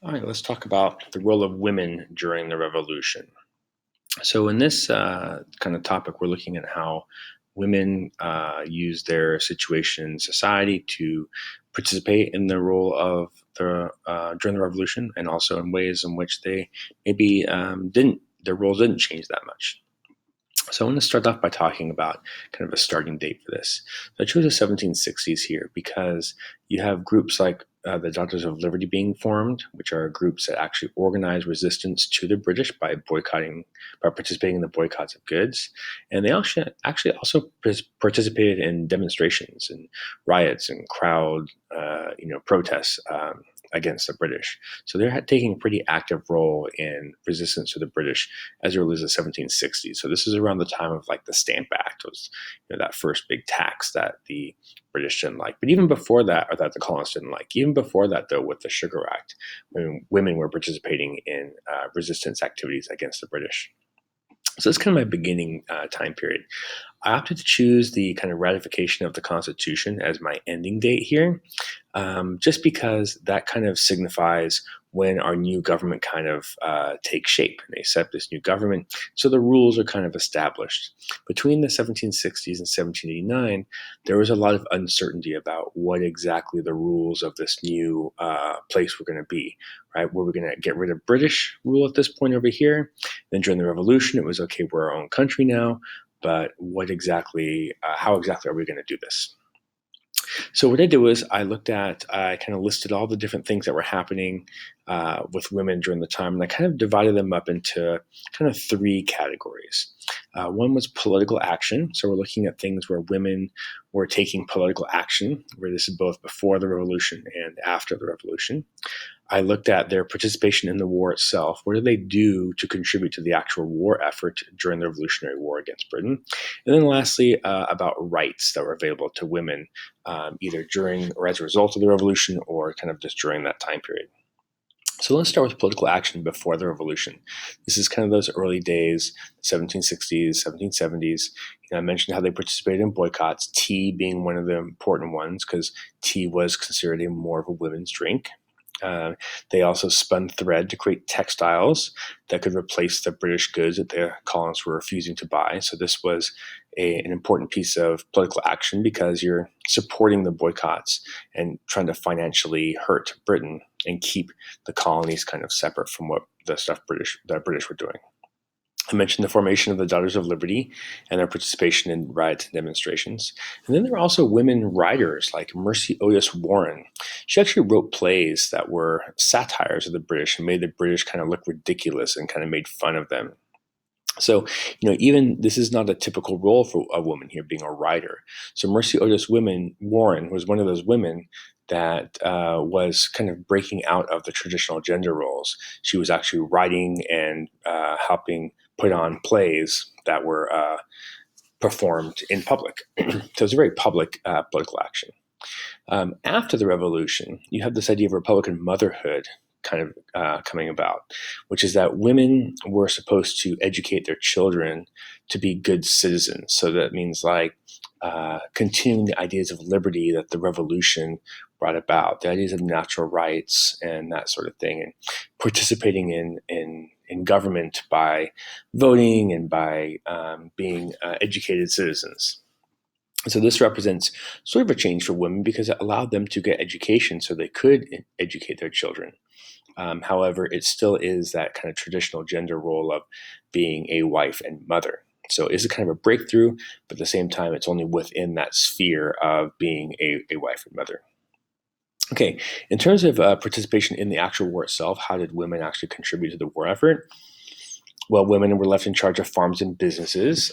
All right, let's talk about the role of women during the revolution. So, in this kind of topic, we're looking at how women use their situation in society to participate in the role of the during the revolution, and also in ways in which they maybe didn't their roles didn't change that much. So I want to start off by talking about kind of a starting date for this. So I chose the 1760s here because you have groups like the Daughters of Liberty being formed, which are groups that actually organize resistance to the British by participating in the boycotts of goods. And they actually also participated in demonstrations and riots and protests against the British. So they're taking a pretty active role in resistance to the British as early as the 1760s. So this is around the time of like the Stamp Act was, that first big tax that the British didn't like. But even before that, or that the colonists didn't like, even before that, though, with the Sugar Act, when women were participating in resistance activities against the British. So that's kind of my beginning time period. I opted to choose the kind of ratification of the Constitution as my ending date here, just because that kind of signifies when our new government kind of takes shape. And they set this new government, so the rules are kind of established. Between the 1760s and 1789, there was a lot of uncertainty about what exactly the rules of this new place were going to be. Right? Were we going to get rid of British rule at this point over here? Then during the Revolution, it was okay, we're our own country now. But how exactly are we going to do this? So what I did was I kind of listed all the different things that were happening with women during the time, and I kind of divided them up into kind of three categories. One was political action. So we're looking at things where women were taking political action, where this is both before the revolution and after the revolution. I looked at their participation in the war itself. What did they do to contribute to the actual war effort during the Revolutionary War against Britain? And then lastly, about rights that were available to women, either during or as a result of the revolution or kind of just during that time period. So let's start with political action before the revolution. This is kind of those early days, 1760s, 1770s. I mentioned how they participated in boycotts, tea being one of the important ones because tea was considered more of a women's drink. They also spun thread to create textiles that could replace the British goods that the colonists were refusing to buy. So this was an important piece of political action because you're supporting the boycotts and trying to financially hurt Britain and keep the colonies kind of separate from what the British were doing. I mentioned the formation of the Daughters of Liberty and their participation in riots and demonstrations. And then there were also women writers like Mercy Otis Warren. She actually wrote plays that were satires of the British and made the British kind of look ridiculous and kind of made fun of them. So, even this is not a typical role for a woman here, being a writer. So Mercy Otis Warren was one of those women that was kind of breaking out of the traditional gender roles. She was actually writing and helping put on plays that were performed in public. So it's a very public political action. After the revolution, you have this idea of Republican motherhood kind of coming about, which is that women were supposed to educate their children to be good citizens. So that means like continuing the ideas of liberty that the revolution brought about, the ideas of natural rights and that sort of thing, and participating in government by voting and by being educated citizens. So this represents sort of a change for women because it allowed them to get education so they could educate their children. However, it still is that kind of traditional gender role of being a wife and mother. So it's a kind of a breakthrough, but at the same time, it's only within that sphere of being a wife and mother. Okay, in terms of participation in the actual war itself, how did women actually contribute to the war effort? Well, women were left in charge of farms and businesses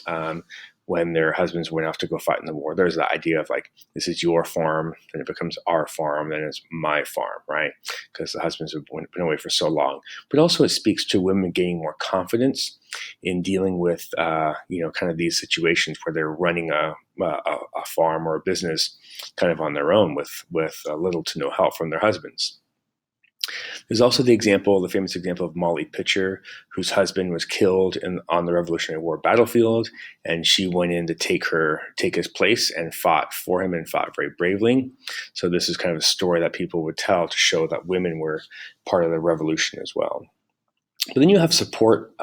when their husbands went off to go fight in the war. There's the idea of like, this is your farm, then it becomes our farm, then it's my farm, right? Because the husbands have been away for so long. But also it speaks to women gaining more confidence in dealing with, kind of these situations where they're running a farm or a business kind of on their own with little to no help from their husbands. There's also the famous example of Molly Pitcher, whose husband was killed on the Revolutionary War battlefield, and she went in to take his place and fought for him and fought very bravely. So this is kind of a story that people would tell to show that women were part of the revolution as well. But then you have support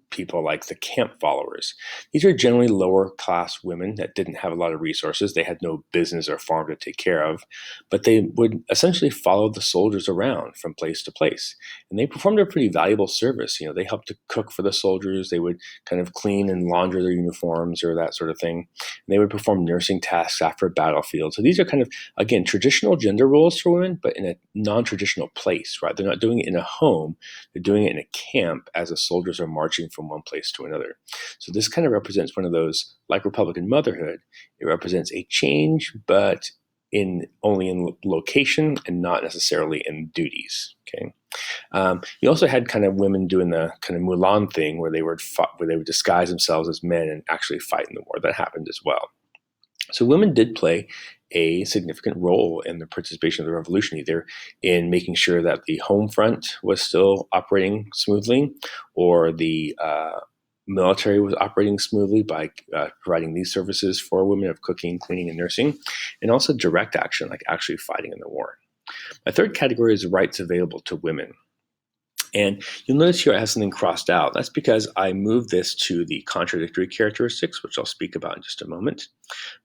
people like the camp followers. These are generally lower class women that didn't have a lot of resources. They had no business or farm to take care of, but they would essentially follow the soldiers around from place to place. And they performed a pretty valuable service. They helped to cook for the soldiers. They would kind of clean and launder their uniforms or that sort of thing. And they would perform nursing tasks after a battlefield. So these are kind of, again, traditional gender roles for women, but in a non-traditional place, right? They're not doing it in a home. They're doing it in a camp as the soldiers are marching from one place to another. So this kind of represents one of those, like Republican Motherhood, it represents a change, but only in location and not necessarily in duties. Okay. You also had kind of women doing the kind of Mulan thing where they would disguise themselves as men and actually fight in the war. That happened as well. So women did play a significant role in the participation of the revolution, either in making sure that the home front was still operating smoothly, or the military was operating smoothly by providing these services for women of cooking, cleaning, and nursing, and also direct action, like actually fighting in the war. My third category is rights available to women. And you'll notice here I have something crossed out. That's because I moved this to the contradictory characteristics, which I'll speak about in just a moment.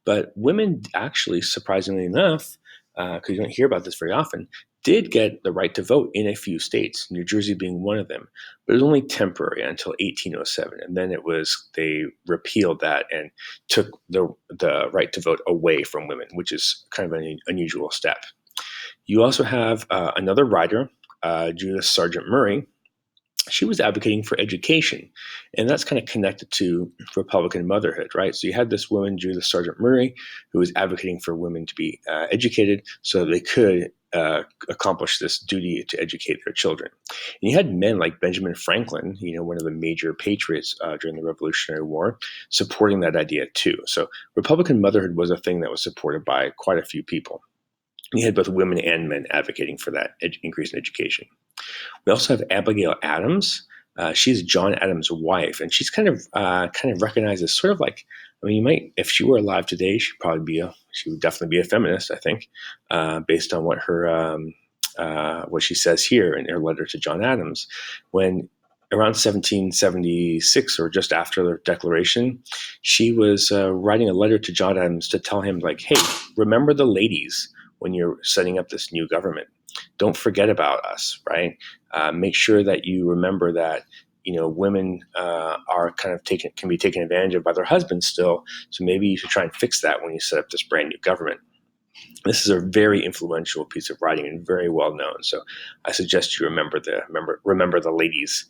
But women actually, surprisingly enough, because you don't hear about this very often, did get the right to vote in a few states, New Jersey being one of them. But it was only temporary until 1807. And then they repealed that and took the right to vote away from women, which is kind of an unusual step. You also have another writer, Judith Sargent Murray. She was advocating for education, and that's kind of connected to Republican motherhood, right? So you had this woman, Judith Sargent Murray, who was advocating for women to be educated so they could accomplish this duty to educate their children. And you had men like Benjamin Franklin, one of the major patriots during the Revolutionary War, supporting that idea too. So Republican motherhood was a thing that was supported by quite a few people. You had both women and men advocating for that increase in education. We also have Abigail Adams. She's John Adams' wife, and she's kind of recognized as sort of like, if she were alive today, she would definitely be a feminist, I think, based on what what she says here in her letter to John Adams. When around 1776, or just after the Declaration, she was writing a letter to John Adams to tell him, like, hey, remember the ladies when you're setting up this new government. Don't forget about us, right? Make sure that you remember that women are kind of can be taken advantage of by their husbands still. So maybe you should try and fix that when you set up this brand new government. This is a very influential piece of writing and very well known. So I suggest you remember the ladies'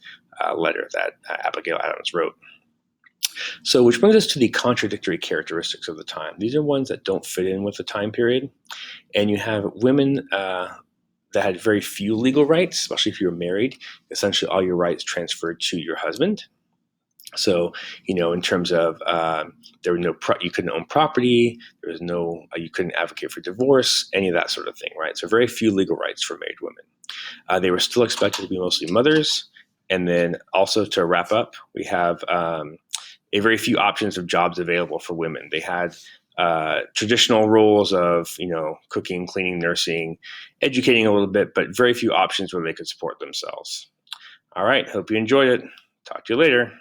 letter that Abigail Adams wrote. So, which brings us to the contradictory characteristics of the time. These are ones that don't fit in with the time period. And you have women that had very few legal rights, especially if you were married. Essentially, all your rights transferred to your husband. So, in terms of there were you couldn't own property. There was you couldn't advocate for divorce, any of that sort of thing, right? So, very few legal rights for married women. They were still expected to be mostly mothers. And then also to wrap up, we have a very few options of jobs available for women. They had traditional roles of, cooking, cleaning, nursing, educating a little bit, but very few options where they could support themselves. All right. Hope you enjoyed it. Talk to you later.